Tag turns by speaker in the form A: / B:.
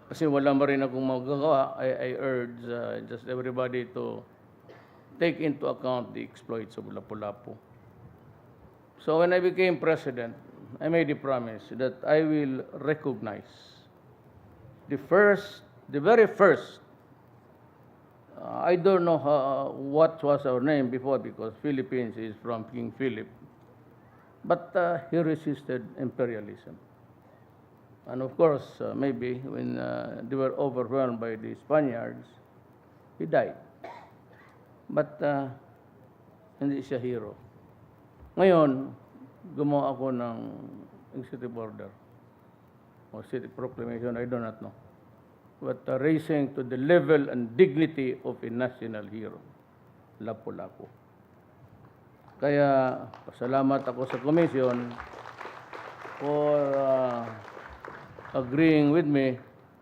A: kasi wala pa rin akong magagawa, I urge just everybody to take into account the exploits of Lapu-Lapu. So when I became president, I made a promise that I will recognize the very first, I don't know what was our name before because Philippines is from King Philip, but he resisted imperialism. And of course, maybe when they were overwhelmed by the Spaniards, he died. But hindi siya hero. Ngayon, gumawa ako ng executive order or city proclamation, I do not know. But raising to the level and dignity of a national hero, Lapu-Lapu. Kaya, pasalamat ako sa commission for agreeing with me